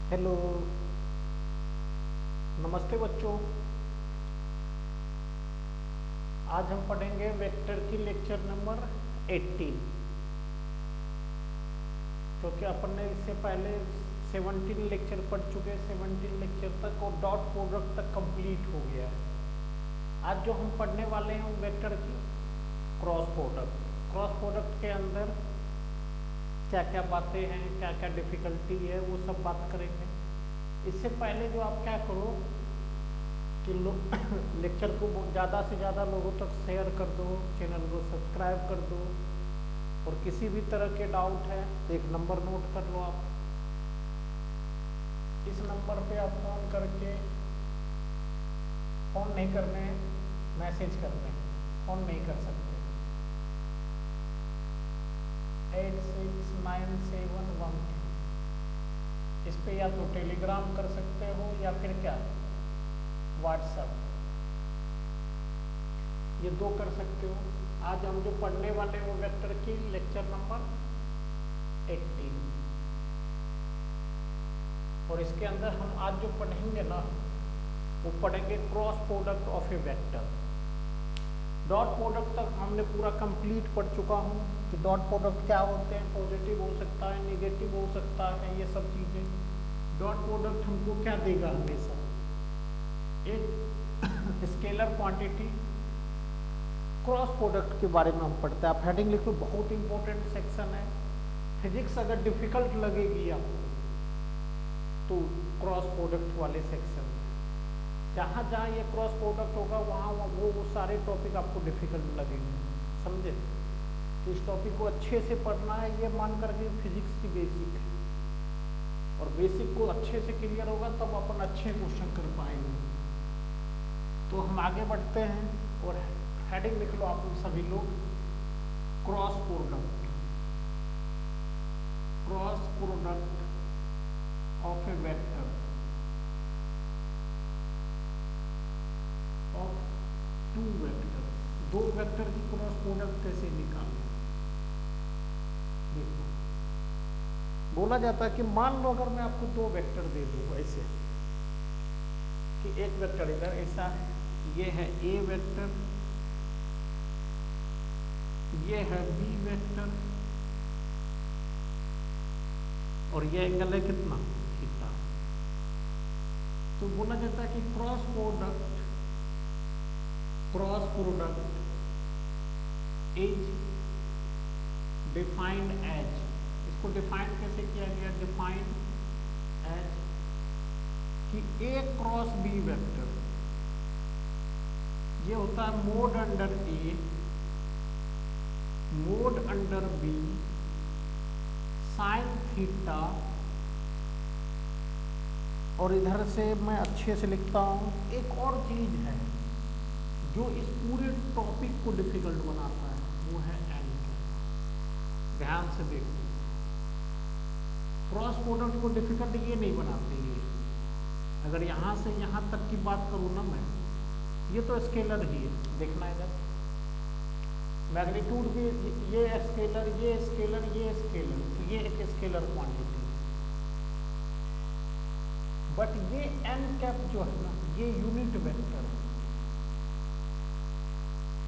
Hello. नमस्ते बच्चों। आज हम पढ़ेंगे वेक्टर की लेक्चर नंबर 18। क्योंकि अपन ने इससे पहले 17 लेक्चर पढ़ चुके, 17 लेक्चर तक और डॉट प्रोडक्ट तक कंप्लीट हो गया है। आज जो हम पढ़ने वाले हैं वेक्टर की क्रॉस प्रोडक्ट। क्रॉस प्रोडक्ट के अंदर क्या क्या बातें हैं, क्या क्या डिफिकल्टी है, वो सब बात करेंगे। इससे पहले जो आप क्या करो कि लेक्चर को ज़्यादा से ज़्यादा लोगों तक शेयर कर दो, चैनल को सब्सक्राइब कर दो, और किसी भी तरह के डाउट है तो एक नंबर नोट कर लो आप। इस नंबर पे आप फ़ोन करके, फ़ोन नहीं करने हैं, मैसेज करने हैं, फ़ोन नहीं कर सकते। 869713। इस पे या तो टेलीग्राम कर सकते हो या फिर क्या व्हाट्सएप, ये दो कर सकते हो। आज हम जो पढ़ने वाले वो वेक्टर की लेक्चर नंबर 18, और इसके अंदर हम आज जो पढ़ेंगे ना वो पढ़ेंगे cross product of a vector. Dot product तक हमने पूरा कंप्लीट पढ़ चुका हूँ कि डॉट प्रोडक्ट क्या होते हैं। पॉजिटिव हो सकता है, नेगेटिव हो सकता है, ये सब चीज़ें। डॉट प्रोडक्ट हमको क्या देगा? हमेशा एक स्केलर क्वांटिटी। क्रॉस प्रोडक्ट के बारे में हम पढ़ते हैं। आप हेडिंग लिखो, बहुत इंपॉर्टेंट सेक्शन है। फिजिक्स अगर डिफिकल्ट लगेगी आपको तो क्रॉस प्रोडक्ट वाले सेक्शन में जहाँ जहाँ ये क्रॉस प्रोडक्ट होगा वहाँ वो सारे टॉपिक आपको डिफिकल्ट लगेंगे, समझे? तो इस टॉपिक को अच्छे से पढ़ना है, ये मान करके फिजिक्स की बेसिक है, और बेसिक को अच्छे से क्लियर होगा तब अपन अच्छे क्वेश्चन कर पाएंगे। तो हम आगे बढ़ते हैं, और हेडिंग लिख लो आप सभी लोग, cross product. Cross product of a vector of two vector. दो वेक्टर की क्रॉस प्रोडक्ट कैसे निकालें? देखो, बोला जाता है कि मान लो अगर मैं आपको दो वेक्टर दे दूँ ऐसे कि एक वेक्टर इधर ऐसा है, ये है ए वेक्टर, ये है बी वेक्टर, और ये एंगल है कितना? थीटा। तो बोला जाता है कि cross product is defined as. इसको डिफाइन कैसे किया गया? डिफाइंड एज कि ए क्रॉस बी वेक्टर, ये होता है mod under a mod under b sine theta. और इधर से मैं अच्छे से लिखता हूँ, एक और चीज है जो इस पूरे टॉपिक को डिफिकल्ट बनाता है, वो है एन। ध्यान से देखो, क्रॉस प्रोडक्ट को डिफिकल्ट ये नहीं बनाते ये। अगर यहाँ से यहाँ तक की बात करूँ ना मैं, ये तो स्केलर ही है, देखना इधर मैग्नीट्यूड भी, ये स्केलर, ये स्केलर, ये स्केलर, तो ये एक स्केलर क्वांटिटी। बट ये एन कैप जो है ना, ये यूनिट वेक्टर है।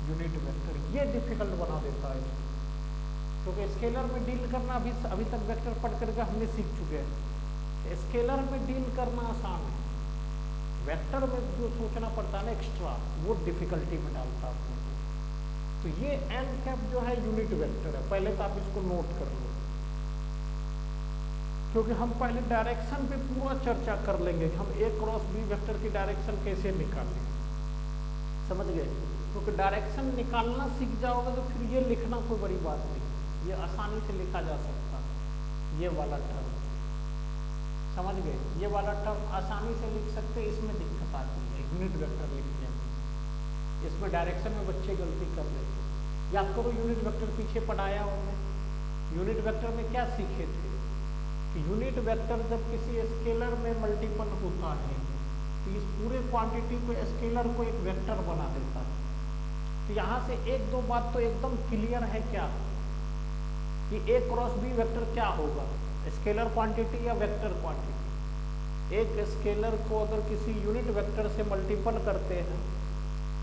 यूनिट वेक्टर ये डिफिकल्ट बना देता है, क्योंकि स्केलर में डील करना अभी तक वेक्टर पढ़ करके हमने सीख चुके हैं। स्केलर में डील करना आसान है, वेक्टर में जो सोचना पड़ता है ना एक्स्ट्रा, वो डिफिकल्टी में डालता है। तो ये एन कैप जो है यूनिट वेक्टर है, पहले तो आप इसको नोट कर लो, क्योंकि हम पहले डायरेक्शन पे पूरा चर्चा कर लेंगे कि हम ए क्रॉस बी वेक्टर की डायरेक्शन कैसे निकालें, समझ गए? क्योंकि डायरेक्शन निकालना सीख जाओगे तो फिर ये लिखना कोई बड़ी बात नहीं, ये आसानी से लिखा जा सकता है। ये वाला टर्म समझ गए, ये वाला टर्म आसानी से लिख सकते, इसमें दिक्कत आती है यूनिट वेक्टर लिखने में। इसमें डायरेक्शन में बच्चे गलती कर देते। याद करो, यूनिट वेक्टर पीछे पढ़ाया हमने। यूनिट वेक्टर में क्या सीखे थे कि यूनिट वेक्टर जब किसी स्केलर में मल्टीपल होता है तो इस पूरे क्वांटिटी को, स्केलर को एक वेक्टर बना देता है। तो यहाँ से एक दो बात तो एकदम क्लियर है क्या, कि ए क्रॉस बी वेक्टर क्या होगा, स्केलर क्वांटिटी या वेक्टर क्वांटिटी? एक स्केलर को अगर किसी यूनिट वेक्टर से मल्टीपल करते हैं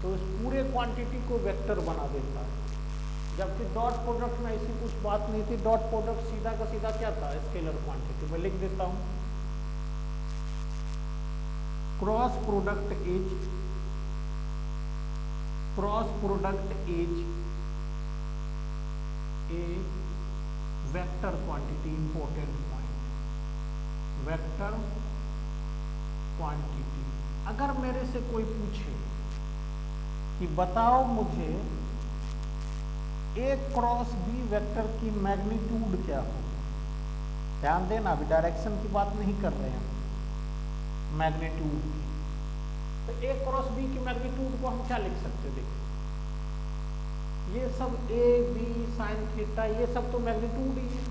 तो उस पूरे क्वांटिटी को वेक्टर बना देता है, जबकि डॉट प्रोडक्ट में ऐसी कुछ बात नहीं थी। डॉट प्रोडक्ट सीधा का सीधा क्या था, स्केलर क्वांटिटी। मैं लिख देता हूं, cross product is a vector quantity. Important point, vector quantity. अगर मेरे से कोई पूछे कि बताओ मुझे ए क्रॉस बी वेक्टर की मैग्नीट्यूड क्या हो, ध्यान देना अभी डायरेक्शन की बात नहीं कर रहे हैं, मैग्नीट्यूड की। तो ए क्रॉस बी की मैग्नीट्यूड को हम क्या लिख सकते हैं, देखो ये सब ए बी साइन थीटा ये सब तो मैग्नीट्यूड ही है।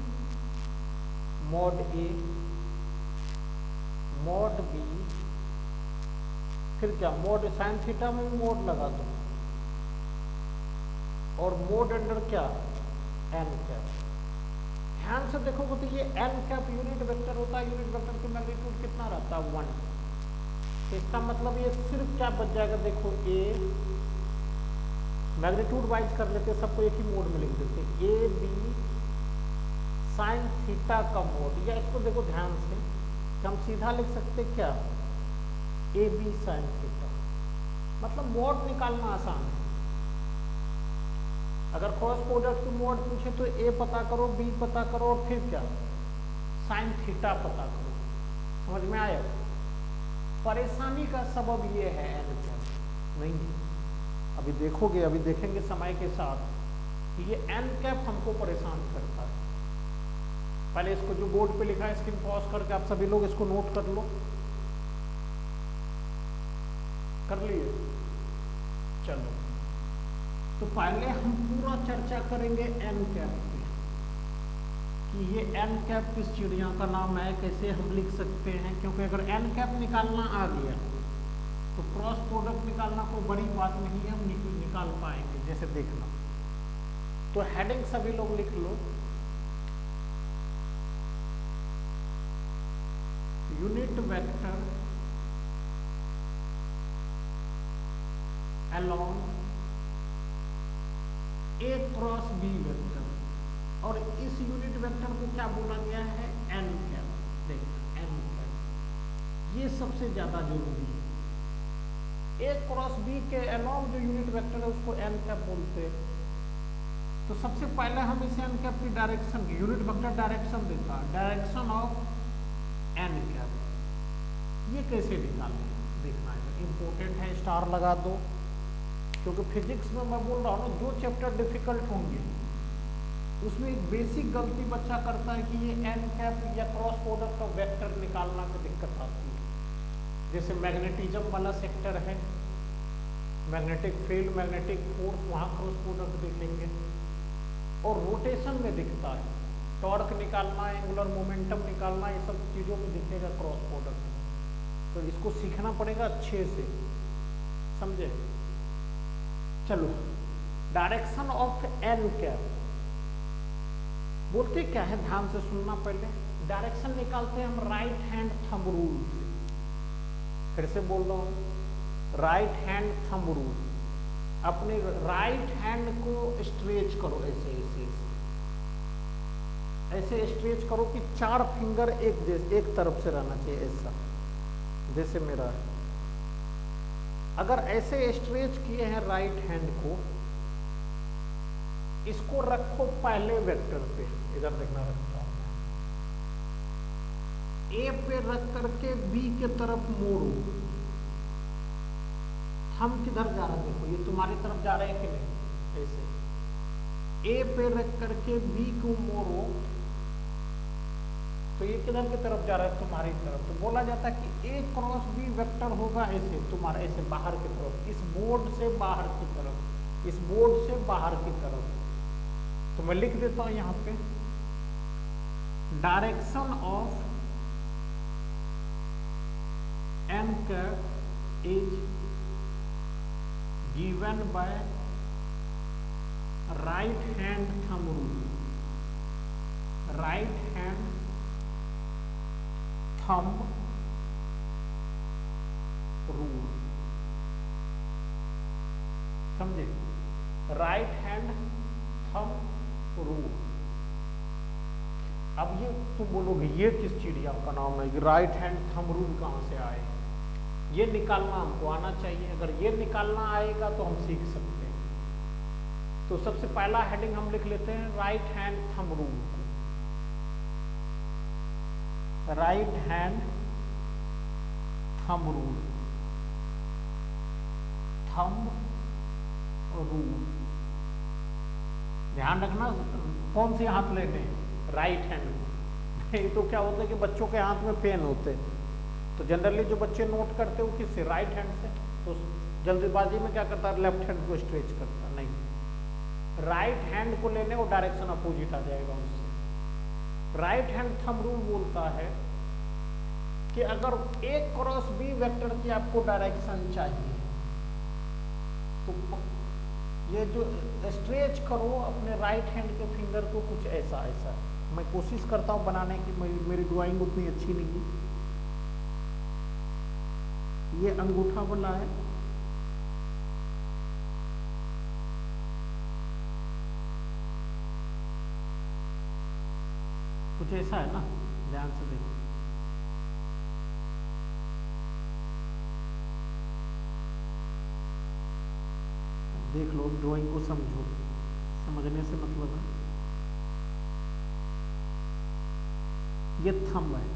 मॉड ए मॉड बी, फिर क्या मॉड साइन थीटा में भी मॉड लगा दो, और मोड अंडर क्या एन कैप। ध्यान से देखोगे तो ये एन कैप यूनिट वेक्टर होता है, यूनिट वेक्टर की मैग्नीट्यूड कितना रहता है 1। तो इसका मतलब ये सिर्फ क्या बच जाएगा, देखो ए मैग्नीट्यूड वाइज कर लेते, सबको एक ही मोड में लिख देते, ए बी साइन थीटा का मोड। या इसको देखो ध्यान से, हम सीधा लिख सकते क्या, ए बी साइन थीटा। मतलब मोड निकालना आसान है। अगर क्रॉस प्रोडक्ट की मोड पूछे तो ए पता करो, बी पता करो, और फिर क्या साइन थीटा पता करो। समझ में आया? परेशानी का सबब ये है एन कैप नहीं, अभी देखोगे, अभी देखेंगे समय के साथ कि ये एन कैप हमको परेशान करता है। पहले इसको जो बोर्ड पे लिखा है स्क्रीन पॉज करके आप सभी लोग इसको नोट कर लो, कर लिए? चलो, तो पहले हम पूरा चर्चा करेंगे एन कैप पे कि ये एन कैप किस चिड़िया का नाम है, कैसे हम लिख सकते हैं। क्योंकि अगर एन कैप निकालना आ गया तो क्रॉस प्रोडक्ट निकालना कोई बड़ी बात नहीं है, हम निकाल पाएंगे। जैसे देखना, तो हेडिंग सभी लोग लिख लो, यूनिट वेक्टर अलोंग ए क्रॉस बी वेक्टर, और इस यूनिट वेक्टर को क्या बोला गया है, एन कैप। देख एन कैप ये सबसे ज्यादा जरूरी है। ए क्रॉस बी के अलोंग जो यूनिट वेक्टर है उसको एन कैप बोलते हैं। तो सबसे पहले हम इस एन कैप की डायरेक्शन, यूनिट वेक्टर डायरेक्शन देता है, डायरेक्शन ऑफ एन कैप, ये कैसे निकालें देखना है। इंपॉर्टेंट है, स्टार लगा दो, क्योंकि फिजिक्स में मैं बोल रहा हूँ ना, जो चैप्टर डिफिकल्ट होंगे उसमें एक बेसिक गलती बच्चा करता है कि ये एन कैप या क्रॉस प्रोडक्ट ऑफ वेक्टर निकालना में दिक्कत आती है। जैसे मैग्नेटिज्म वाला सेक्टर है, मैग्नेटिक फील्ड, मैग्नेटिक फोर्स, वहाँ क्रॉस प्रोडक्ट देखेंगे, और रोटेशन में दिखता है, टॉर्क निकालना, एंगुलर मोमेंटम निकालना, ये सब चीज़ों में दिखेगा क्रॉस प्रोडक्ट। तो इसको सीखना पड़ेगा अच्छे से, समझे? चलो, डायरेक्शन ऑफ एन कैप बोलते क्या है, ध्यान से सुनना। पहले डायरेक्शन निकालते हैं हम राइट हैंड थंब रूल से। फिर से बोल रहा हूँ, राइट हैंड थंब रूल। अपने राइट हैंड को स्ट्रेच करो, ऐसे ऐसे ऐसे स्ट्रेच करो कि 4 फिंगर एक तरफ से रहना चाहिए, ऐसा जैसे मेरा है। अगर ऐसे स्ट्रेच किए हैं राइट हैंड को, इसको रखो पहले वेक्टर पे, इधर देखना रखता हूं, ए पे रख करके बी के तरफ मोड़ो। हम किधर जा रहे हैं, देखो ये तुम्हारी तरफ जा रहे हैं कि नहीं, ऐसे ए पे रख करके बी को मोड़ो, तो ये किधर की तरफ जा रहा है, तुम्हारी तरफ। तो बोला जाता है कि ए क्रॉस बी वेक्टर होगा ऐसे, तुम्हारा ऐसे बाहर की तरफ, इस बोर्ड से बाहर की तरफ, इस बोर्ड से बाहर की तरफ। तो मैं लिख देता हूं यहां पे, direction of n cap is given by right hand thumb rule, right hand thumb rule, समझे, राइट हैंड थंब रूल। अब ये तुम बोलोगे ये किस चिड़िया का नाम है, राइट हैंड थंब रूल कहाँ से आए, ये निकालना हमको आना चाहिए। अगर ये निकालना आएगा तो हम सीख सकते हैं। तो सबसे पहला हेडिंग हम लिख लेते हैं राइट हैंड थंब रूल को। Right hand thumb rule, thumb rule, ध्यान रखना कौन से हाथ लेने हैं, राइट हैंड। नहीं तो क्या होता है कि बच्चों के हाथ में पेन होते, तो जनरली जो बच्चे नोट करते हो किससे, राइट हैंड से, तो जल्दबाजी में क्या करता है, लेफ्ट हैंड को स्ट्रेच करता। नहीं, राइट हैंड को लेने वो डायरेक्शन अपोजिट आ जाएगा उससे। राइट हैंड थंब रूल बोलता है कि अगर A क्रॉस B वेक्टर की आपको डायरेक्शन चाहिए तो ये जो स्ट्रेच करो अपने राइट हैंड के फिंगर को कुछ ऐसा ऐसा। मैं कोशिश करता हूँ बनाने की, मेरी ड्राइंग उतनी अच्छी नहीं है। ये अंगूठा वाला है, कुछ ऐसा है ना, ध्यान से देखो। देख लो, ड्राइंग को समझो, समझने से मतलब है। ये थंब है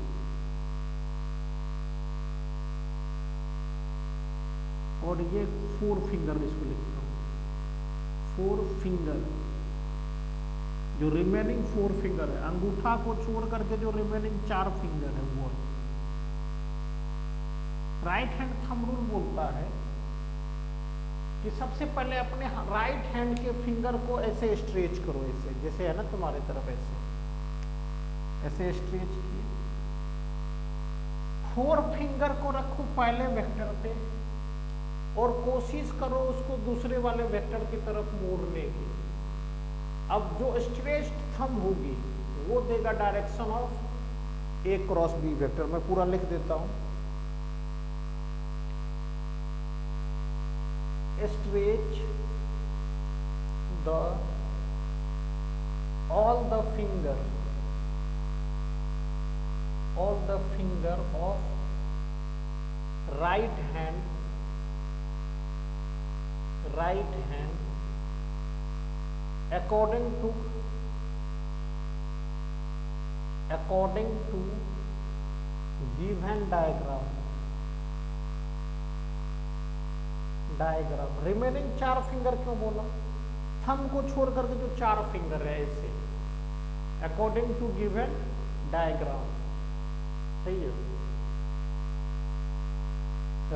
और ये 4 फिंगर, इसको लिखता हूँ 4 फिंगर। जो रिमेनिंग 4 फिंगर है, अंगूठा को छोड़ करके जो रिमेनिंग 4 फिंगर है वो है। राइट हैंड थंब रूल बोलता है कि सबसे पहले अपने राइट हैंड के फिंगर को ऐसे स्ट्रेच करो, ऐसे जैसे है ना तुम्हारी तरफ, ऐसे स्ट्रेच किए। 4 फिंगर को रखो पहले वेक्टर पे और कोशिश करो उसको दूसरे वाले वेक्टर की तरफ मोड़ने की। अब जो स्ट्रेच्ड थंब होगी वो देगा direction of A cross B vector. मैं पूरा लिख देता हूं, stretch the all the finger of right hand according to given diagram। Remaining 4 finger क्यों बोला, थंब को छोड़ करके जो 4 फिंगर है ऐसे, अकॉर्डिंग टू गिवन डायग्राम, सही है।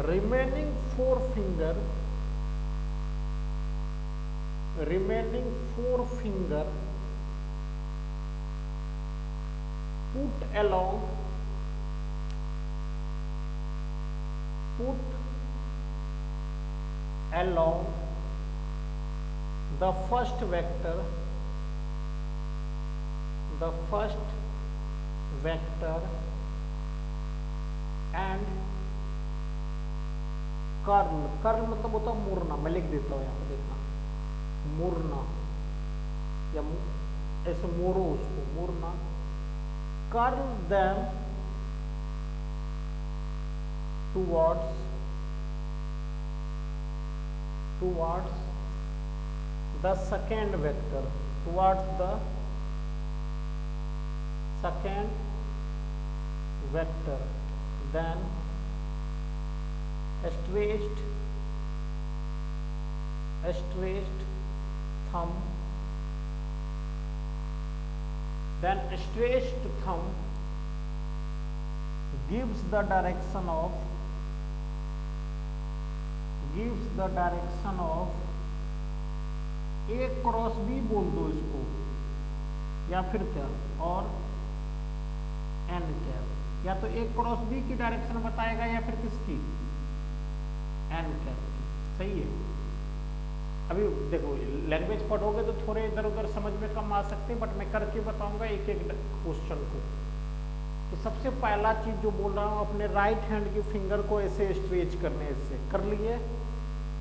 remaining 4 finger put along the first vector and curl मतलब होता है मुड़ना। मैं लिख देता हूँ यहाँ पे, देखना, मुड़ना या ऐसे मोड़ो उसको, मुड़ना। Curl them towards the second vector, then stretched thumb, gives the direction of A cross B बोल दो इसको, या फिर क्या, और N कैप, या तो A क्रॉस B की डायरेक्शन बताएगा या फिर किसकी, N कैप की, सही है। अभी देखो लैंग्वेज पढ़ोगे तो थोड़े इधर उधर समझ में कम आ सकते हैं, बट मैं करके बताऊंगा एक एक क्वेश्चन को। तो सबसे पहला चीज जो बोल रहा हूँ, अपने राइट हैंड की फिंगर को ऐसे स्ट्रेच करने, इससे कर लिए,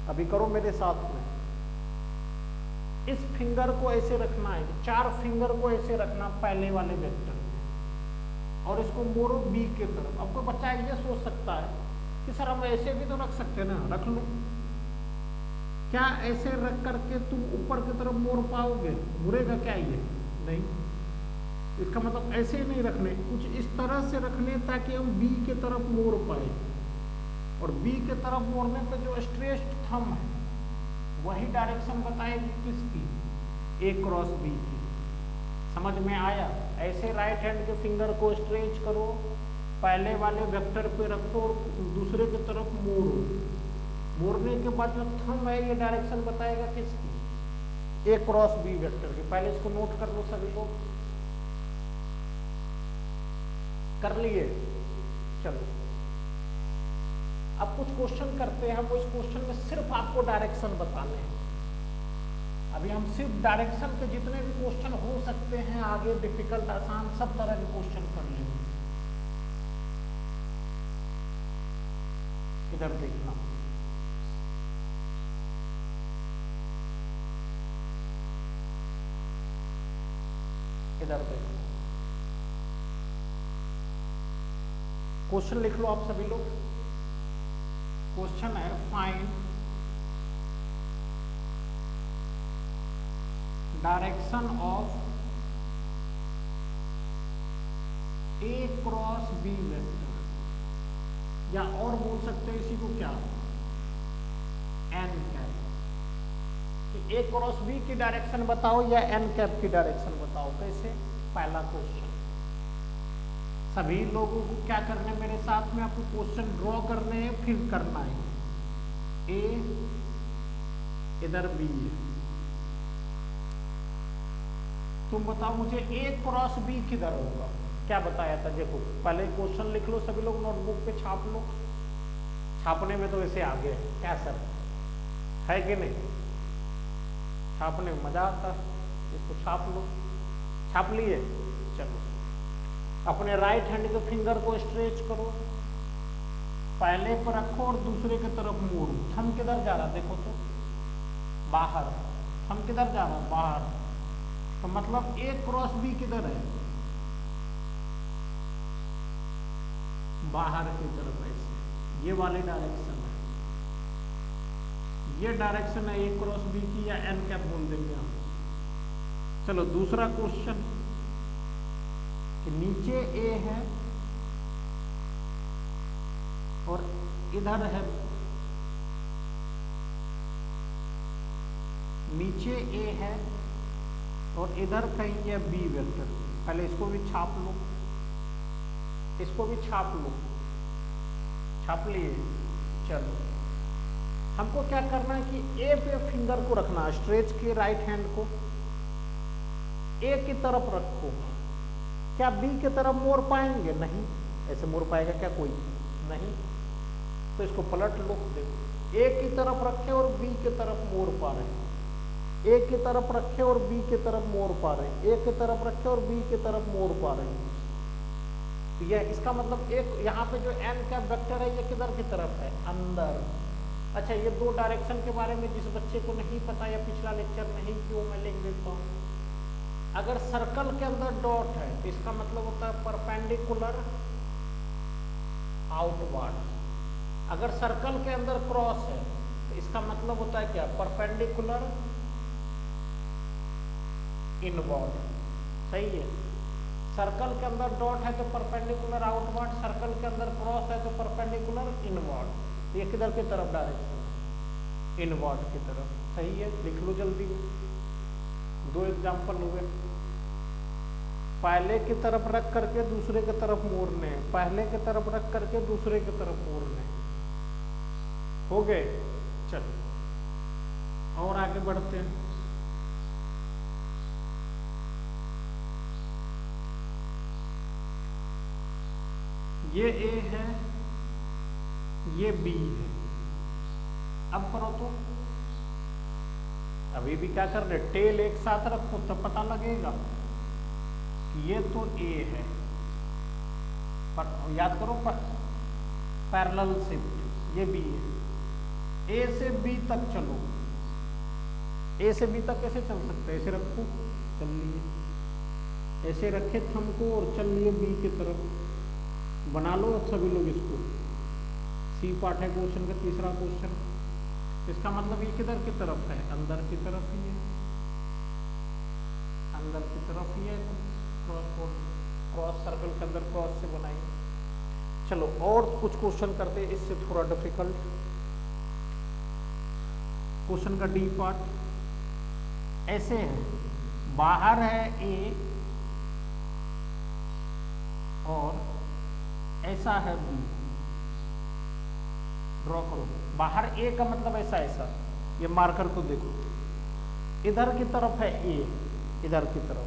अभी करो मेरे साथ में। इस फिंगर को ऐसे रखना है, 4 फिंगर को ऐसे रखना पहले वाले वेक्टर में, और इसको मोड़ो बी के तरफ। अब कोई बच्चा ये सोच सकता है कि सर हम ऐसे भी तो रख सकते हैं ना, रख लो। क्या ऐसे रख करके तुम ऊपर की तरफ मोड़ पाओगे? मुड़ेगा क्या ये? नहीं। इसका मतलब ऐसे ही नहीं रखने, कुछ इस तरह से रखने ताकि हम बी के तरफ मोड़ पाए, और बी के तरफ मोड़ने पे जो स्ट्रेट थंब है वही डायरेक्शन बताएगी किसकी? ए क्रॉस बी की। समझ में आया? ऐसे राइट हैंड के फिंगर को स्ट्रेच करो, पहले वाले वेक्टर पे रखो और दूसरे की तरफ मोड़ो। मोड़ने के बाद जो थंब है ये डायरेक्शन बताएगा किसकी? ए क्रॉस बी वेक्टर की। पहले इसको नोट कर लो सभी लोग। कर लिए? चलो अब कुछ क्वेश्चन करते हैं। वो इस क्वेश्चन में सिर्फ आपको डायरेक्शन बताने हैं। अभी हम सिर्फ डायरेक्शन के जितने भी क्वेश्चन हो सकते हैं, आगे डिफिकल्ट आसान सब तरह के क्वेश्चन कर लेंगे। इधर देखना, इधर देखो, क्वेश्चन लिख लो आप सभी लोग। क्वेश्चन है find direction of a cross b vector, या और बोल सकते हैं इसी को क्या, एन कैप। कि ए क्रॉस बी की डायरेक्शन बताओ या एन कैप की डायरेक्शन बताओ। कैसे? पहला क्वेश्चन। सभी लोगों को क्या करना है, मेरे साथ में आपको क्वेश्चन ड्रॉ करने हैं, फिर करना है। ए इधर बी है, तुम बताओ मुझे ए क्रॉस बी किधर होगा? क्या बताया था? देखो पहले क्वेश्चन लिख लो सभी लोग, नोटबुक पे छाप लो। छापने में तो ऐसे आगे है क्या सर, है कि नहीं? छापने में मजा आता है, इसको छाप लो। छाप लिए? चलो अपने राइट हैंड के फिंगर को स्ट्रेच करो, पहले पर रखो और दूसरे की तरफ मोड़ो। थंब किधर जा रहा देखो तो, बाहर। थंब किधर जा रहा? बाहर। तो मतलब ए क्रॉस बी किधर है? बाहर की तरफ। ऐसे ये वाली डायरेक्शन है, ये डायरेक्शन है ए क्रॉस बी की, या एन कैप बोल देंगे हम। चलो दूसरा क्वेश्चन, कि नीचे ए है और इधर है, नीचे ए है और इधर कहीं है बी वेक्टर। पहले इसको भी छाप लो, इसको भी छाप लो। छाप लिए? चलो हमको क्या करना है कि ए पे फिंगर को रखना, स्ट्रेच के राइट हैंड को ए की तरफ रखो। क्या बी की तरफ मोड़ पाएंगे? नहीं। ऐसे मोड़ पाएगा क्या कोई? नहीं। तो इसको पलट लो, देखो ए की तरफ रखे और बी की तरफ मोड़ पा रहे हैं, ए की तरफ रखे और बी की तरफ मोड़ पा रहे हैं, ए की तरफ रखे और बी की तरफ मोड़ पा रहे हैं। तो यह इसका मतलब एक यहाँ पे जो एन कैप वेक्टर है ये किधर की तरफ है? अंदर। अच्छा ये दो डायरेक्शन के बारे में जिस बच्चे को नहीं पता या पिछला लेक्चर नहीं किया मैं लिख देता हूँ। अगर सर्कल के अंदर डॉट है तो इसका मतलब होता है परपेंडिकुलर आउटवर्ड। अगर सर्कल के अंदर क्रॉस है तो इसका मतलब होता है क्या? Perpendicular inward. सही है। सर्कल के अंदर डॉट है तो परपेंडिकुलर आउटवर्ड, सर्कल के अंदर क्रॉस है तो परपेंडिकुलर इनवर्ड। ये किधर की तरफ डायरेक्शन है? इनवर्ड की तरफ। सही है, लिख लो जल्दी। दो एग्जाम्पल हुए, पहले की तरफ रख करके दूसरे की तरफ मोड़ने, पहले की तरफ रख करके दूसरे की तरफ मोड़ने। हो गए? चलो और आगे बढ़ते हैं। ये ए है, ये बी है। अब करो तो, अभी भी क्या कर रहे? टेल एक साथ रखो तब पता लगेगा कि ये तो ए है याद करो पैरेलल शिफ्ट, ये बी है। ए से बी तक चलो, ए से बी तक कैसे चल सकते हैं? ऐसे रखो, चल लिए, ऐसे रखे थंब को और चल लिए बी की तरफ। बना लो सभी लोग इसको। सी पार्ट है क्वेश्चन का तीसरा क्वेश्चन। इसका मतलब ये किधर की तरफ है? अंदर की तरफ ही है, अंदर की तरफ ही है। क्रॉस सर्कल के अंदर क्रॉस से बनाएंगे। चलो और कुछ क्वेश्चन करते हैं इससे थोड़ा डिफिकल्ट। क्वेश्चन का डी पार्ट ऐसे है, बाहर है ए और ऐसा है बी। ड्रॉ करो। बाहर ए का मतलब ऐसा ऐसा, ये मार्कर को देखो, इधर की तरफ है ए, इधर की तरफ,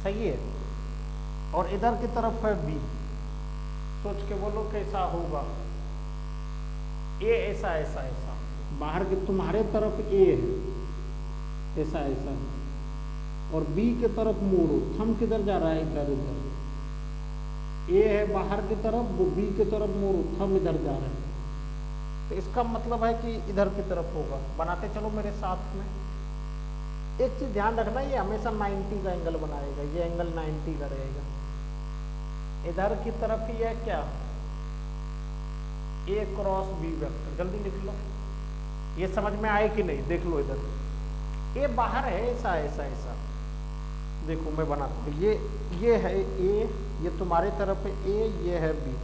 सही है, और इधर की तरफ है बी। सोच के बोलो कैसा होगा? ए ऐसा ऐसा ऐसा, बाहर की तुम्हारे तरफ ए है, ऐसा ऐसा, और बी की तरफ मोड़ो। थंब किधर जा रहा है? इधर इधर। ए है बाहर की तरफ, वो बी की तरफ मोड़ो, थंब इधर जा रहा है, तो इसका मतलब है कि इधर की तरफ होगा। बनाते चलो मेरे साथ में। एक चीज ध्यान रखना, ये हमेशा 90 का एंगल बनाएगा, ये एंगल 90 का रहेगा। इधर की तरफ ही है क्या? ए क्रॉस बी वेक्टर। जल्दी लिख लो, ये समझ में आए कि नहीं? देख लो इधर ए बाहर है, ऐसा ऐसा ऐसा। देखो मैं बनाता हूँ, ये है ए, ये तुम्हारे तरफ है ए, ये है बी।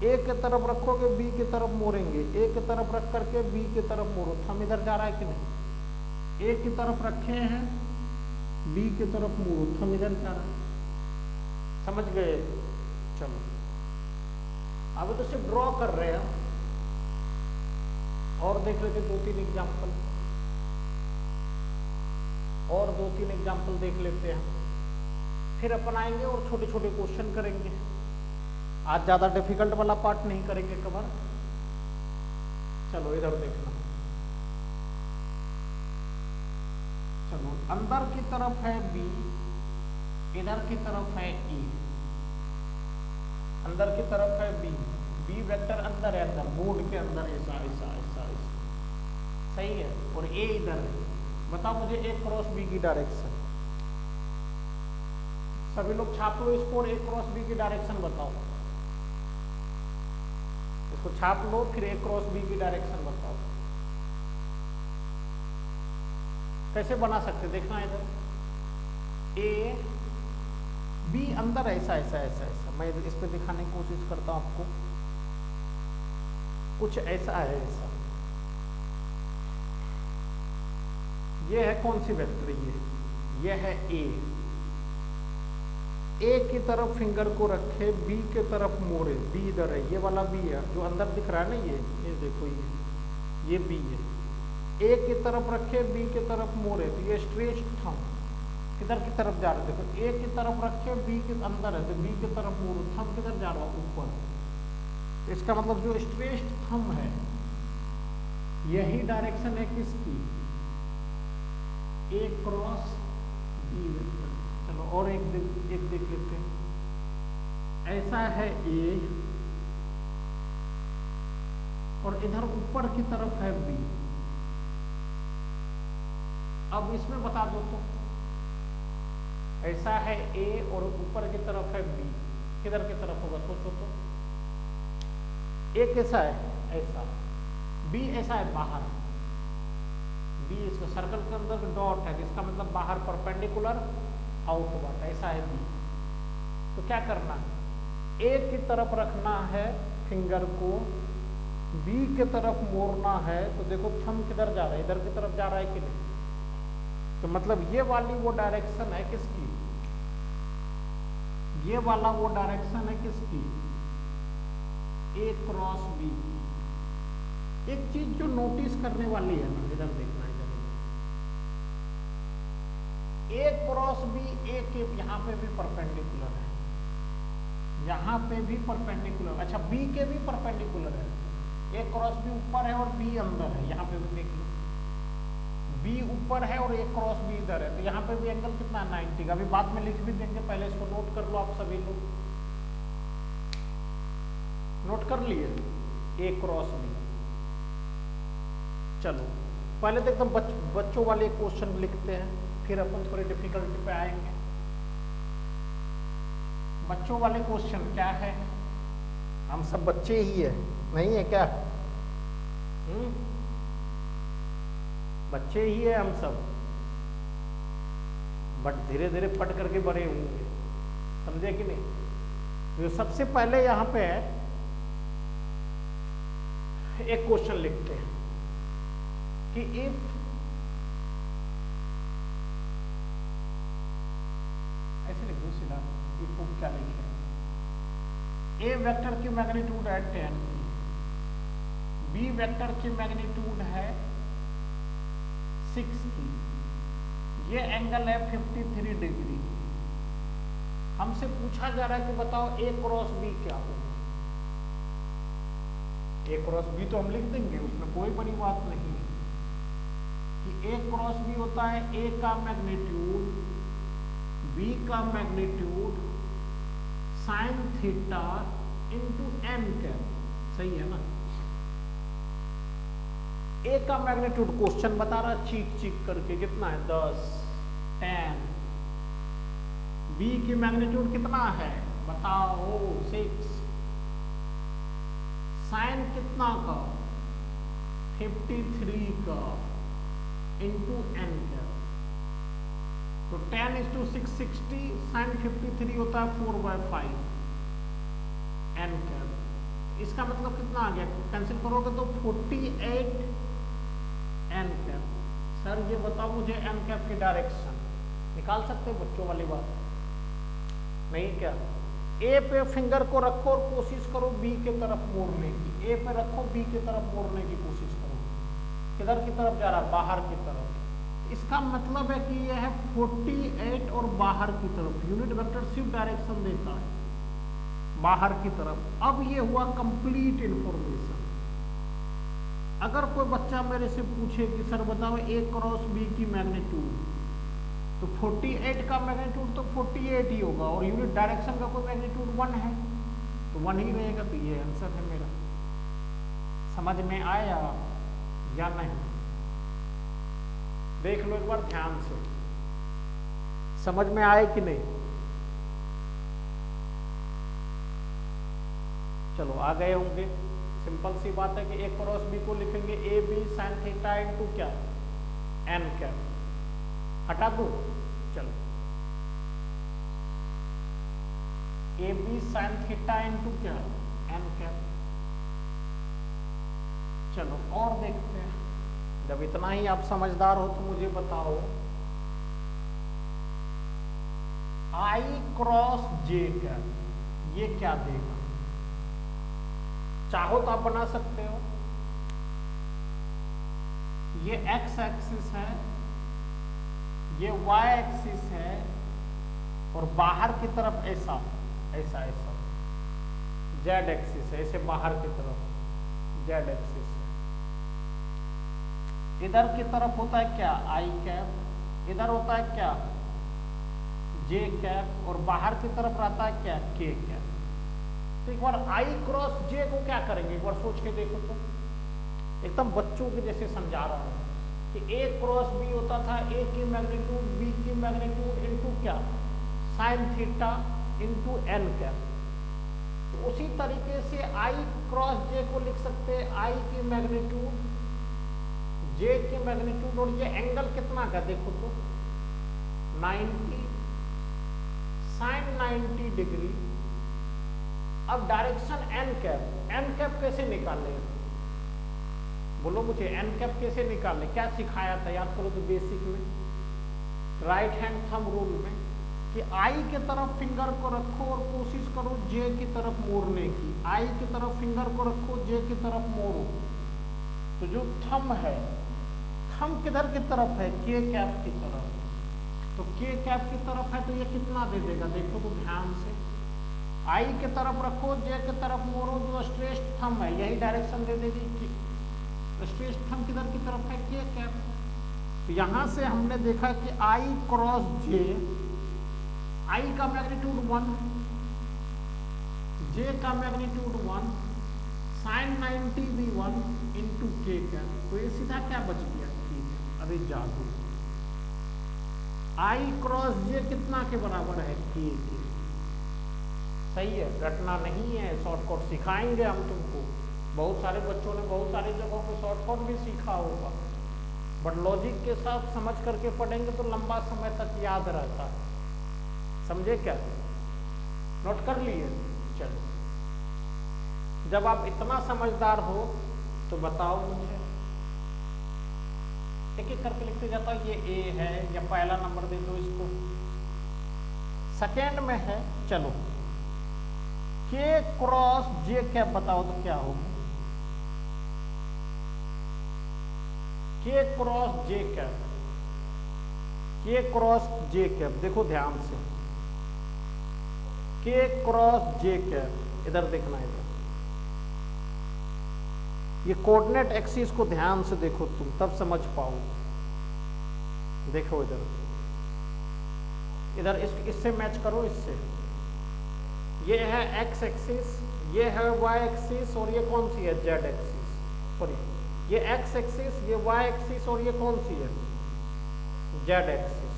ए की तरफ रखोगे, बी की तरफ मोड़ेंगे, ए की तरफ रख करके बी की तरफ मोड़ो। थंब इधर जा रहा है कि नहीं? ए की तरफ रखे हैं, बी की तरफ मोड़ो, थंब इधर जा रहा है। समझ गए? चलो अब तो सिर्फ ड्रॉ कर रहे हैं, और देख लेते 2-3 एग्जाम्पल, और 2-3 एग्जाम्पल देख लेते हैं, फिर अपनाएंगे और छोटे छोटे क्वेश्चन करेंगे। आज ज्यादा डिफिकल्ट वाला पार्ट नहीं करेंगे कवर। चलो इधर देखना। चलो अंदर की तरफ है बी, इधर की तरफ है ई। अंदर की तरफ है बी, बी वेक्टर अंदर है, अंदर बोर्ड के अंदर ऐसा ऐसा ऐसा ऐसा, सही है, और ए इधर है। बताओ मुझे ए क्रॉस बी की डायरेक्शन। सभी लोग छाप लो इसको और ए क्रॉस बी की डायरेक्शन बताओ। इसको छाप लो, फिर ए क्रॉस बी की डायरेक्शन बताओ। कैसे बना सकते देखना इधर। ए बी अंदर ऐसा ऐसा ऐसा ऐसा, मैं इस पे दिखाने की कोशिश करता हूं आपको। कुछ ऐसा है ऐसा। ये है कौन सी वेक्टर? ये है ए की तरफ फिंगर को रखे, बी के तरफ मोड़े, बी इधर है, ये वाला बी है जो अंदर दिख रहा है ना, ये देखो ये बी है। ए की तरफ रखे, बी की तरफ मोड़े, तो ये स्ट्रेट थंब किधर की तरफ जा रहा है? देखो ए की तरफ रखे, बी के अंदर है, तो बी की तरफ मोड़ो, थंब किधर जा रहा है? ऊपर। इसका मतलब जो स्ट्रेट थंब है, यही डायरेक्शन है किसकी? ए क्रॉस बी वेक्टर। चलो और एक देख लेते हैं। ऐसा है ए, और इधर ऊपर की तरफ है बी। अब इसमें बता दो तो, ऐसा है ए और ऊपर की तरफ है बी, किधर की तरफ होगा? सोचो तो। ए कैसा है? ऐसा। बी ऐसा है बाहर। बी इसका सर्कल के अंदर डॉट है, जिसका मतलब बाहर परपेंडिकुलर आउटवर्ड, ऐसा है बी। तो क्या करना? ए की तरफ रखना है फिंगर को, बी की तरफ मोड़ना है, तो देखो थंब किधर जा रहा है? इधर की तरफ जा रहा है कि नहीं? तो मतलब ये वाली वो डायरेक्शन है किसकी? ये वाला वो डायरेक्शन है किसकी? ए क्रॉस बी। एक चीज जो नोटिस करने वाली है ना, इधर देखना, ए क्रॉस बी ए के यहाँ पे भी परपेंडिकुलर है, यहाँ पे भी परपेंडिकुलर। अच्छा बी के भी परपेंडिकुलर है। ए क्रॉस बी ऊपर है और बी अंदर है, यहाँ पे भी देख लो, बी ऊपर है और ए क्रॉस बी इधर है, तो यहाँ पे भी एंगल कितना है? 90 का। अभी बाद में लिख भी देंगे, पहले इसको नोट कर लो आप सभी लोग। कर लिए ए क्रॉस बी। चलो पहले तो एकदम बच्चों वाले क्वेश्चन लिखते हैं, फिर अपन थोड़ी डिफिकल्टी पे आएंगे। बच्चों वाले क्वेश्चन क्या है, हम सब बच्चे ही है, नहीं है क्या? बच्चे ही है हम सब, बट धीरे धीरे पढ़ करके बड़े होंगे, समझे कि नहीं? तो सबसे पहले यहां पे एक क्वेश्चन लिखते हैं कि इफ ऐसे लिख दो सीधा, इफ को क्या लिखे, ए वेक्टर की मैग्नीट्यूड है 10 की, बी वेक्टर की मैग्नीट्यूड है 6 की, ये एंगल है 53 डिग्री। हमसे पूछा जा रहा है कि बताओ ए क्रॉस बी क्या होगा। ए क्रॉस बी तो हम लिख देंगे, उसमें कोई बड़ी बात नहीं है कि ए क्रॉस बी होता है ए का मैग्नीट्यूड बी का magnitude sine theta into n cap, सही है ना? ए का मैग्नीट्यूड क्वेश्चन बता रहा चीक चीक करके कितना है 10 10। बी की मैग्नीट्यूड कितना है बताओ 6। साइन कितना का 53 का इंटू एन कैप, तो 10:6 60, साइन 53 होता है 4/5 एन कैप। इसका मतलब कितना आ गया, कैंसिल करोगे तो 48 एन कैप। सर ये बताओ मुझे एन कैप की डायरेक्शन निकाल सकते हो? बच्चों वाली बात नहीं क्या? ए पे फिंगर को रखो और कोशिश करो बी के तरफ मोड़ने की। ए पे रखो, बी की तरफ मोड़ने की कोशिश करो। किधर की तरफ जा रहा है? बाहर की तरफ। इसका मतलब है कि यह है 48 और बाहर की तरफ, यूनिट वेक्टर सिर्फ डायरेक्शन देता है बाहर की तरफ। अब ये हुआ कंप्लीट इंफॉर्मेशन। अगर कोई बच्चा मेरे से पूछे कि सर बताओ ए क्रॉस बी की मैग्नीट्यूड, तो 48 का मैग्नीट्यूड तो 48 ही होगा और यूनिट डायरेक्शन का कोई मैग्नीट्यूड 1 है तो 1 ही रहेगा। तो ये आंसर है मेरा। समझ में आया या नहीं? देख लो एक बार ध्यान से, समझ में आए कि नहीं? चलो आ गए होंगे। सिंपल सी बात है कि ए क्रॉस बी को लिखेंगे a b sine theta into क्या एन कैप। हटा दो, चलो a b sine theta into क्या एन कैप। चलो और देखते हैं। जब इतना ही आप समझदार हो तो मुझे बताओ आई क्रॉस जे कैप ये क्या देगा? चाहो तो आप बना सकते हो। ये एक्स एक्सिस है, ये वाई एक्सिस है और बाहर की तरफ ऐसा ऐसा ऐसा जेड एक्सिस है, ऐसे बाहर की तरफ जेड एक्सिस है। इधर की तरफ होता है क्या आई कैप, इधर होता है क्या जे कैप और बाहर की तरफ रहता है क्या के कैप। तो एक बार आई क्रॉस जे को क्या करेंगे एक बार सोच के देखो तो। एकदम बच्चों के जैसे समझा रहा हूं कि ए क्रॉस बी होता था ए की मैग्नीट्यूड बी की मैग्नीट्यूड इंटू क्या sine theta into n cap. तो उसी तरीके से आई क्रॉस जे को लिख सकते हैं आई की मैग्नीट्यूड जे की मैग्नीट्यूड और ये एंगल कितना का देखो तो 90 साइन 90 डिग्री। अब डायरेक्शन एन कैप कैसे निकालें? बोलो मुझे एन कैप कैसे निकालें? क्या सिखाया था याद करो तो बेसिक में, राइट हैंड थंब रूल में, कि आई के तरफ फिंगर को रखो और कोशिश करो जे की तरफ मोड़ने की। आई की तरफ फिंगर को रखो, जे की तरफ मोड़ो। तो जो थंब है, थंब किधर की तरफ है? के कैप की तरफ। तो के कैप की तरफ है तो ये कितना दे देगा देखो तो ध्यान से। आई के तरफ रखो, जे के तरफ मोड़ो, जो स्ट्रेट थंब है यही डायरेक्शन दे देगी। स्ट्रेट थंब किधर की तरफ है? के कैप। तो यहां से हमने देखा कि आई क्रॉस जे, आई का मैग्नीट्यूड 1, जे का मैग्नीट्यूड 1, साइन 90v1 इंटू के क्या, तो ये सीधा क्या बच गया के। अरे जादू, आई क्रॉस जे कितना के बराबर है के। सही है, रटना नहीं है, शॉर्टकट सिखाएंगे हम तुमको। बहुत सारे बच्चों ने बहुत सारी जगहों पे शॉर्टकट भी सीखा होगा, बट लॉजिक के साथ समझ करके पढ़ेंगे तो लंबा समय तक याद रहता है। समझे क्या? नोट कर लिए? चलो, जब आप इतना समझदार हो तो बताओ मुझे, एक एक करके लिखते जाता हूं। ये ए है, या पहला नंबर दे दो इसको, सेकेंड में है। चलो, के क्रॉस जे कैप बताओ तो क्या होगा? के क्रॉस जे कैप, के क्रॉस जे कैप, देखो ध्यान से, के क्रॉस जे कैप, इधर देखना है, इधर ये कोऑर्डिनेट एक्सिस को ध्यान से देखो तुम, तब समझ पाओ। देखो इधर, इधर इससे मैच करो, इससे। ये है एक्स एक्सिस, ये है वाई एक्सिस, और ये कौन सी है? Z axis. सॉरी, ये एक्स एक्सिस, ये वाई एक्सिस, और ये कौन सी है? Z axis.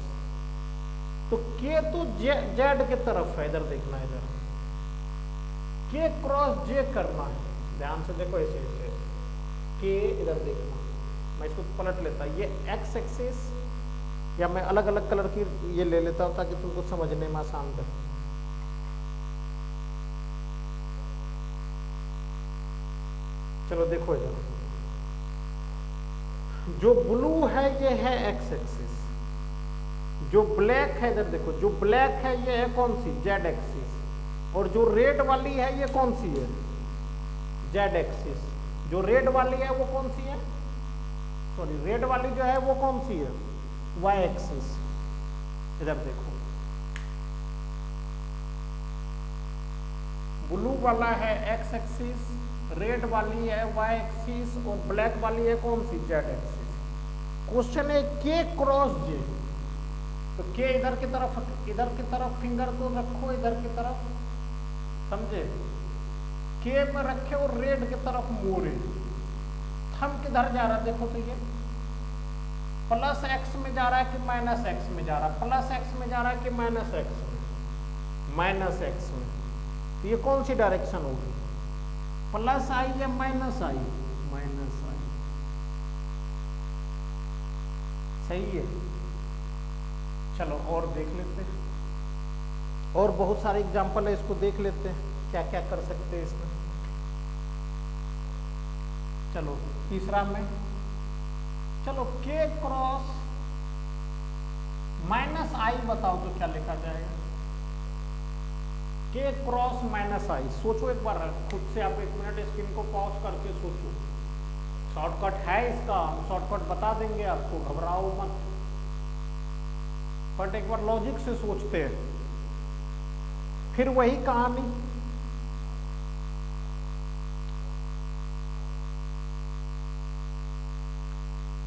तो के तो जेड की तरफ है, इधर देखना, इधर के क्रॉस जे करना है। ध्यान से देखो, ऐसे ऐसे के, इधर देखना, मैं इसको पलट लेता, ये एक्स एक्सिस, या मैं अलग अलग कलर की ये ले लेता हूं ताकि तुमको समझने में आसान रहे। चलो देखो, इधर जो ब्लू है ये है एक्स एक्सिस, जो ब्लैक है इधर देखो, जो ब्लैक है ये है कौन सी? जेड एक्सिस, और जो रेड वाली है ये कौन सी है? Z axis. जो रेड वाली है वो कौन सी है? सॉरी, रेड वाली जो है वो कौन सी है? Y axis. इधर देखो, ब्लू वाला है एक्स एक्सिस, रेड वाली है वाई एक्सिस, और ब्लैक वाली है कौन सी? Z axis. क्वेश्चन है के क्रॉस जे, तो के इधर की तरफ फिंगर को रखो, इधर की तरफ, समझे? के में रखे और रेड की तरफ मोड़े, थंब किधर जा रहा है? देखो तो ये प्लस एक्स में जा रहा है कि माइनस एक्स में जा रहा है? प्लस एक्स में जा रहा है कि माइनस एक्स में? माइनस एक्स में। तो ये कौन सी डायरेक्शन होगी? प्लस आई या माइनस आई? माइनस आई। सही है। चलो और देख लेते हैं, और बहुत सारे एग्जाम्पल है, इसको देख लेते हैं क्या क्या कर सकते हैं इसमें। चलो तीसरा में, चलो के क्रॉस माइनस आई बताओ तो क्या लिखा जाएगा? के क्रॉस माइनस आई, सोचो एक बार खुद से, आप 1 मिनट स्क्रीन को पॉज करके सोचो। शॉर्टकट है इसका, हम शॉर्टकट बता देंगे आपको, घबराओ मत, बट एक बार लॉजिक से सोचते हैं। फिर वही कहानी,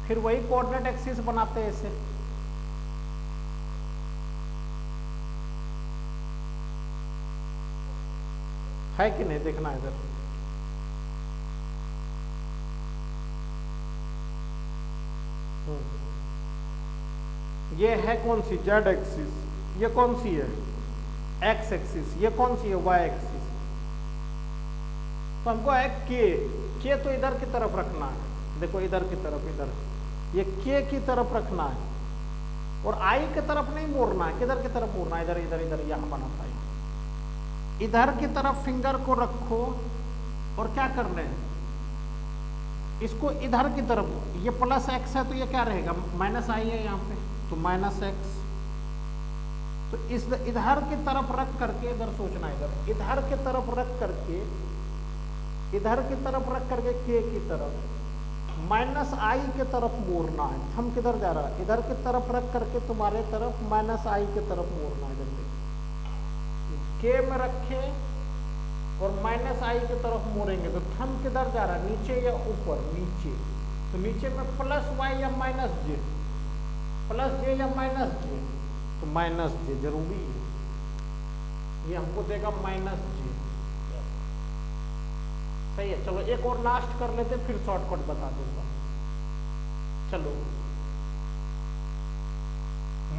फिर वही कोऑर्डिनेट एक्सिस बनाते हैं ऐसे। है कि नहीं? देखना इधर, ये है कौन सी? Z axis. ये कौन सी है? X axis. ये कौन सी है? Y axis. तो हमको है के तो इधर की तरफ रखना है, देखो इधर की तरफ, इधर ये के की तरफ रखना है, और आई की तरफ नहीं मोड़ना है। किधर की तरफ मोड़ना है? इधर इधर इधर, यहां बना था, इधर की तरफ फिंगर को रखो, और क्या करना है? इसको इधर की तरफ, ये प्लस एक्स है तो ये क्या रहेगा? माइनस आई है यहाँ पे, तो माइनस एक्स। तो इस इधर की तरफ रख करके, इधर सोचना, इधर की तरफ रख करके, इधर की तरफ रख करके के की तरफ माइनस आई की तरफ मोड़ना है। हम किधर जा रहा है? इधर की तरफ रख करके तुम्हारे तरफ माइनस आई की तरफ मोड़ना है। इधर के में रखे और माइनस आई की तरफ मोड़ेंगे तो थंब किधर जा रहा है? नीचे या ऊपर? नीचे। तो नीचे में प्लस वाई या माइनस जे, प्लस जे या माइनस जे, तो माइनस जे जरूरी है, ये हमको देगा माइनस जे। सही है, चलो एक और लास्ट कर लेते फिर शॉर्टकट बता दूंगा। चलो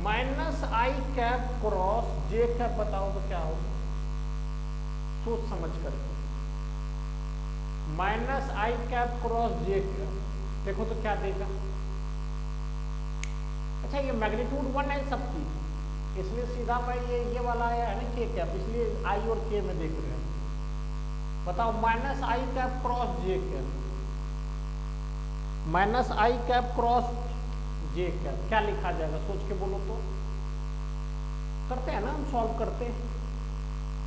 माइनस आई कैप क्रॉस जे कैप बताओ तो क्या होगा, सोच समझ करके। माइनस आई कैप क्रॉस जे कैप, देखो तो क्या देगा। अच्छा ये मैग्नीट्यूड 1 है सबकी, इसलिए सीधा मैं ये वाला आया है ना के कैप, इसलिए आई और के में देख रहे हैं। बताओ माइनस आई कैप क्रॉस जे कैप, माइनस आई कैप क्रॉस जे कैप क्या लिखा जाएगा, सोच के बोलो तो। करते हैं ना हम, सॉल्व करते हैं।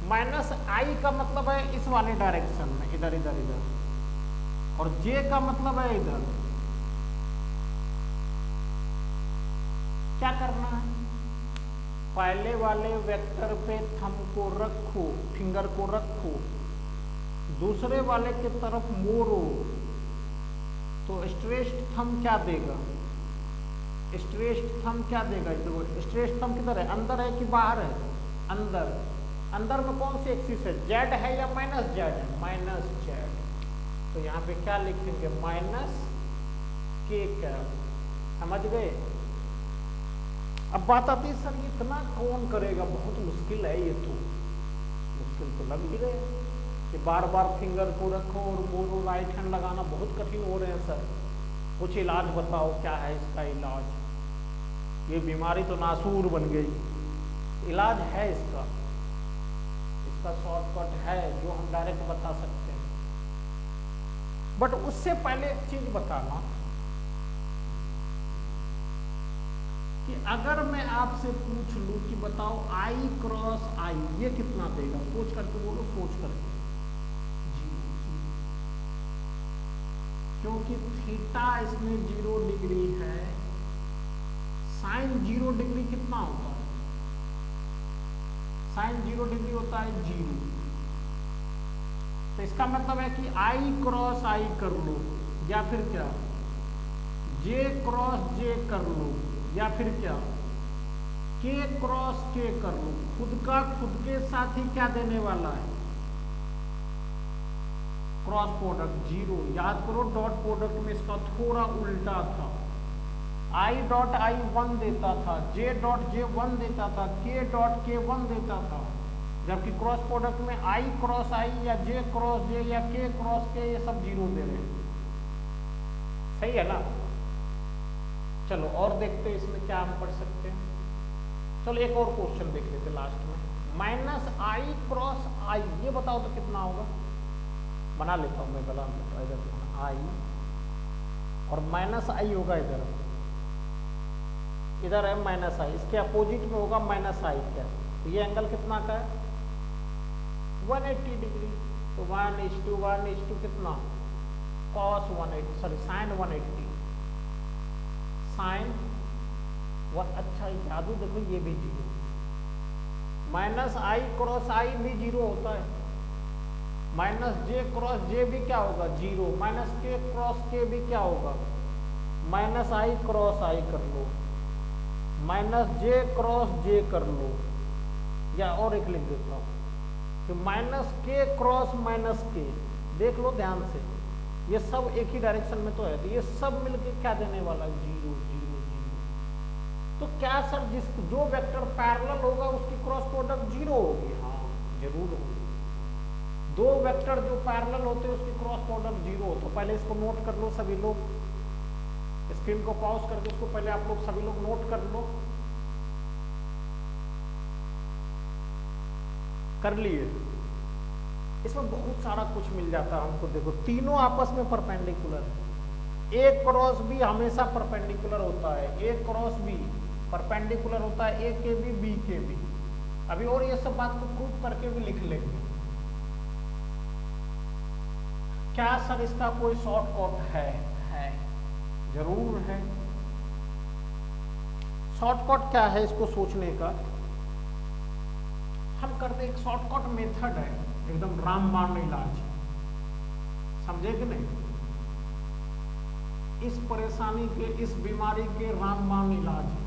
माइनस आई का मतलब है इस वाले डायरेक्शन में, इधर इधर इधर, और जे का मतलब है इधर। क्या करना है, पहले वाले वेक्टर पे थंब को रखो, फिंगर को रखो, दूसरे वाले की तरफ मोड़ो, तो स्ट्रेट थंब क्या देगा, स्ट्रेट थंब क्या देगा। स्ट्रेट थंब किधर है, अंदर है कि बाहर है, अंदर। अंदर में कौन सी एक्सिस है, जेड है या माइनस जेड है, माइनस जेड। तो यहाँ पे क्या लिखेंगे, माइनस के कैप, समझ गए। अब बात आती है सर इतना कौन करेगा, बहुत मुश्किल है ये, तो मुश्किल तो लग ही रहे कि बार बार फिंगर को रखो और मोड़ो, राइट हैंड लगाना बहुत कठिन हो रहे हैं सर। कुछ इलाज बताओ, क्या है इसका इलाज, ये बीमारी तो नासूर बन गई। इलाज है इसका, इसका शॉर्टकट है जो हम डायरेक्ट बता सकते हैं। बट उससे पहले एक चीज बताना कि अगर मैं आपसे पूछ लूं कि बताओ आई क्रॉस आई ये कितना देगा, सोच करके बोलो, सोच करके। क्योंकि थीटा इसमें 0 डिग्री है, साइन 0 डिग्री कितना होता है, साइन 0 डिग्री होता है 0। तो इसका मतलब है कि आई क्रॉस आई कर लो, या फिर क्या जे क्रॉस जे कर लो, या फिर क्या के क्रॉस के कर लो। खुद का खुद के साथ ही क्या देने वाला है, क्रॉस प्रोडक्ट 0। याद करो डॉट प्रोडक्ट में इसका थोड़ा उल्टा था, आई डॉट आई 1 देता था, जे डॉट जे 1 देता था, के डॉट के 1 देता था, जबकि क्रॉस प्रोडक्ट में आई क्रॉस आई या जे क्रॉस जे या के क्रॉस के ये सब 0 दे रहे हैं। सही है ना। चलो और देखते हैं इसमें क्या हम पढ़ सकते हैं। चलो एक और क्वेश्चन देख लेते लास्ट में। माइनस आई क्रॉस आई ये बताओ तो कितना होगा, बना लेता हूं मैं पहला, इधर आई और माइनस आई होगा, इधर इधर है माइनस आई, इसके अपोजिट में होगा माइनस आई क्या। तो ये एंगल कितना का है 180 डिग्री। तो 1:1 कितना cos 180, सॉरी साइन 180, साइन अच्छा जादू देखो ये भी 0। माइनस आई क्रॉस आई भी 0 होता है, माइनस जे क्रॉस जे भी क्या होगा 0, माइनस के क्रॉस के भी क्या होगा, माइनस आई क्रॉस आई कर लो, माइनस जे क्रॉस जे कर लो, या और एक लिख देता हूं कि माइनस के क्रॉस माइनस के। देख लो ध्यान से, ये सब एक ही डायरेक्शन में तो है, तो ये सब मिलके क्या देने वाला है 0 0 0। तो क्या सर जो वेक्टर पैरेलल होगा उसकी क्रॉस प्रोडक्ट 0 होगी, हाँ जरूर होगी। दो वेक्टर जो पैरेलल होते हैं उसकी क्रॉस प्रोडक्ट 0 हो। तो पहले इसको नोट कर लो सभी लोग, स्क्रीन को पॉज करके उसको पहले आप लोग सभी लोग नोट कर लो। कर लिए, इसमें बहुत सारा कुछ मिल जाता है हमको। देखो तीनों आपस में परपेंडिकुलर है, ए क्रॉस बी हमेशा परपेंडिकुलर होता है, ए क्रॉस बी परपेंडिकुलर होता है, ए के बी के बी। अभी और ये सब बात को प्रूव करके भी लिख लेंगे। क्या सर इसका कोई शॉर्टकट है? जरूर है। शॉर्टकट क्या है इसको सोचने का, हम करते एक शॉर्टकट मेथड है, एकदम रामबाण इलाज, समझे कि नहीं। इस परेशानी के, इस बीमारी के रामबाण इलाज है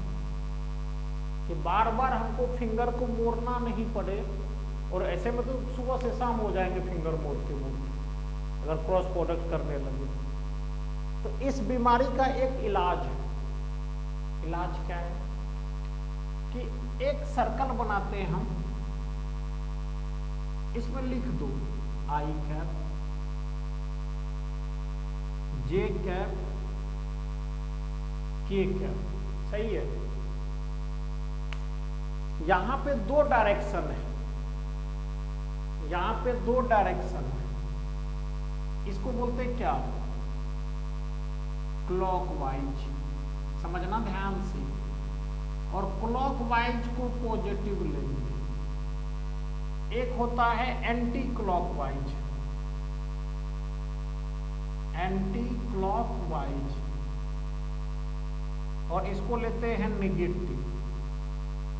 कि बार बार हमको फिंगर को मोड़ना नहीं पड़े, और ऐसे में तो सुबह से शाम हो जाएंगे फिंगर मोड़ते मोड़ते। अगर क्रॉस प्रोडक्ट करने लगे। तो इस बीमारी का एक इलाज है। इलाज क्या है कि एक सर्कल बनाते हैं हम, इसमें लिख दो आई कैप, जे कैप, के कैप। सही है। यहां पे दो डायरेक्शन है, यहां पे दो डायरेक्शन है। इसको बोलते हैं क्या? क्लॉकवाइज। समझना ध्यान से। और क्लॉकवाइज को पॉजिटिव लेंगे। एक होता है एंटी क्लॉकवाइज, एंटी क्लॉकवाइज, और इसको लेते हैं नेगेटिव।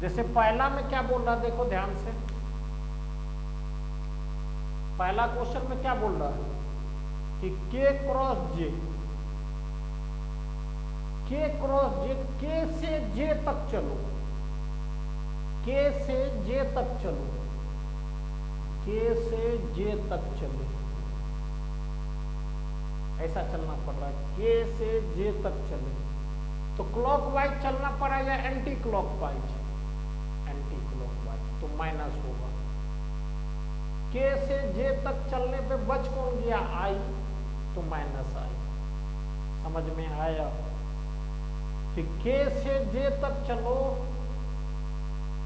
जैसे पहला में क्या बोल रहा है, देखो ध्यान से। पहला क्वेश्चन में क्या बोल रहा है कि के क्रॉस जे, के क्रॉस जे, के से जे तक चलो, के से जे तक चलो, के से जे तक चलो, ऐसा चलना पड़ रहा है। के से जे तक चले तो क्लॉकवाइज चलना पड़ेगा, एंटी क्लॉकवाइज, एंटी क्लॉकवाइज तो माइनस होगा। के से जे तक चलने पे बच कौन गया? आई, तो माइनस आई। समझ में आया कि के से जे तक चलो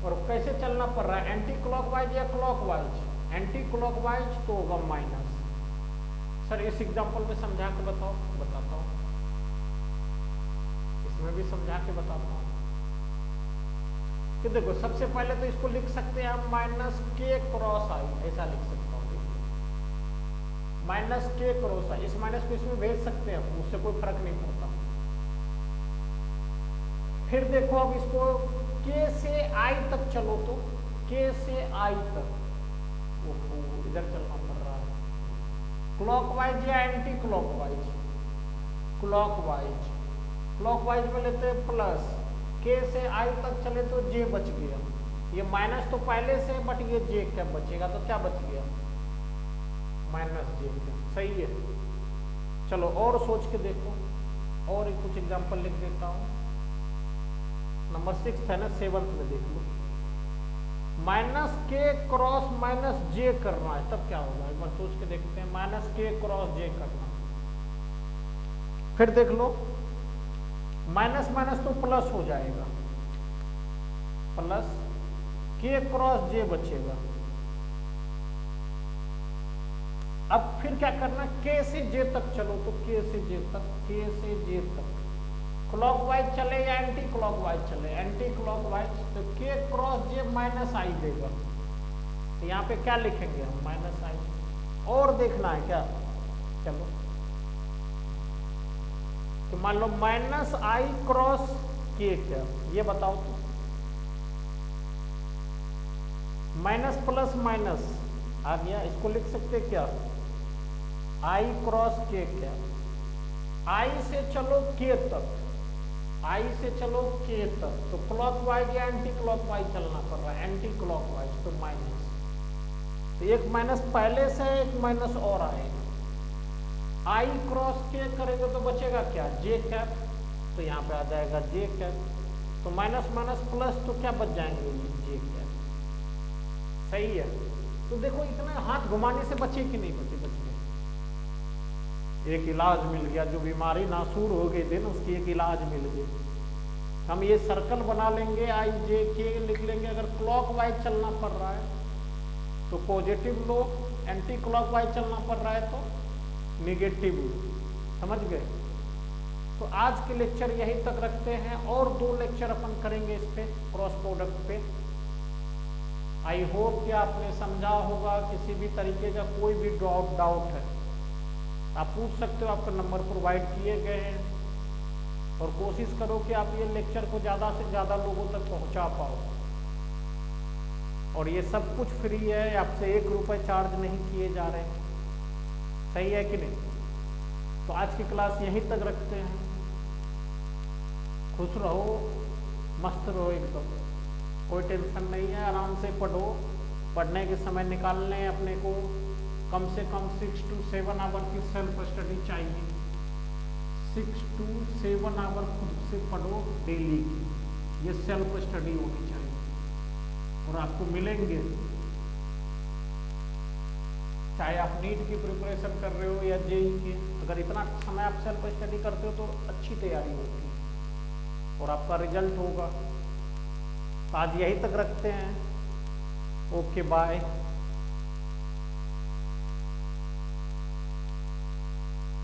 और कैसे चलना पड़ रहा है, एंटी क्लॉकवाइज या क्लॉकवाइज? एंटी क्लॉकवाइज तो होगा माइनस। सर इस एग्जांपल में समझा के बताओ। बताता हूं, इसमें भी समझा के बताता हूं कि देखो सबसे पहले तो इसको लिख सकते हैं हम माइनस के क्रॉस आई, ऐसा लिख सकता हूं। माइनस के क्रॉस आई, इस माइनस को इसमें भेज सकते हैं, उससे कोई फर्क नहीं पड़ता। फिर देखो अब इसको के से आई तक चलो, तो के से आई तक इधर चलना पड़ रहा है। क्लॉकवाइज या एंटी क्लॉकवाइज? क्लॉकवाइज। क्लॉकवाइज में लेते हैं प्लस, के से आई तक चले तो जे बच गया। ये माइनस तो पहले से, बट ये जे क्या बचेगा, तो क्या बच गया? माइनस जे क्या। सही है। चलो और सोच के देखो, और कुछ एग्जांपल लिख देता हूं। नंबर 6 है ना, 7th में देख लो। माइनस के क्रॉस माइनस जे करना है, तब क्या होगा एक बार सोच के देखते हैं। माइनस के क्रॉस जे करना, फिर देख लो माइनस माइनस तो प्लस हो जाएगा, प्लस के क्रॉस जे बचेगा। अब फिर क्या करना, के से जे तक चलो, तो के से जे तक, के से जे तक क्लॉकवाइज चले या एंटी क्लॉकवाइज चले? Anti clockwise. तो के क्रॉस जे माइनस आई देगा, तो यहाँ पे क्या लिखेंगे हम? माइनस आई। और देखना है क्या? चलो तो मान लो माइनस आई क्रॉस के, क्या ये बताओ तो। माइनस प्लस माइनस आ गया, इसको लिख सकते क्या? आई क्रॉस के क्या? आई से चलो के तक, आई से चलो के तक, तो क्लॉकवाइज या एंटी क्लॉकवाइज चलना पड़ रहा है? एंटी क्लॉकवाइज, तो माइनस। तो एक माइनस पहले से, एक माइनस और आएगा। आई क्रॉस के करेंगे तो बचेगा क्या? जे कैप, तो यहाँ पे आ जाएगा जे कैप। तो माइनस माइनस प्लस, तो क्या बच जाएंगे? जे कैप। सही है। तो देखो इतना हाथ घुमाने से बचे कि नहीं बचे? बच गए। एक इलाज मिल गया, जो बीमारी नासूर हो गई थी ना, उसकी एक इलाज मिल गई। हम ये सर्कल बना लेंगे, आई जे के लिख लेंगे। अगर क्लॉकवाइज चलना पड़ रहा है तो पॉजिटिव लो, एंटी क्लॉकवाइज चलना पड़ रहा है तो नेगेटिव लो। समझ गए? तो आज के लेक्चर यहीं तक रखते हैं, और 2 लेक्चर अपन करेंगे इस पे, क्रॉस प्रोडक्ट पे। आई होप कि आपने समझा होगा। किसी भी तरीके का कोई भी डाउट है आप पूछ सकते हो, आपका नंबर प्रोवाइड किए गए हैं। और कोशिश करो कि आप ये लेक्चर को ज़्यादा से ज़्यादा लोगों तक पहुंचा पाओ। और ये सब कुछ फ्री है, आपसे 1 रुपये चार्ज नहीं किए जा रहे हैं। सही है कि नहीं? तो आज की क्लास यहीं तक रखते हैं। खुश रहो, मस्त रहो एकदम, कोई टेंशन नहीं है। आराम से पढ़ो, पढ़ने के समय निकालने अपने को, कम से कम 6 to 7 आवर की सेल्फ स्टडी चाहिए। 6 to 7 आवर खुद से पढ़ो डेली की, ये सेल्फ स्टडी होनी चाहिए और आपको मिलेंगे। चाहे आप नीट की प्रिपरेशन कर रहे हो या जेई की, अगर इतना समय आप सेल्फ स्टडी करते हो तो अच्छी तैयारी होती है और आपका रिजल्ट होगा। तो आज यही तक रखते हैं। Okay bye.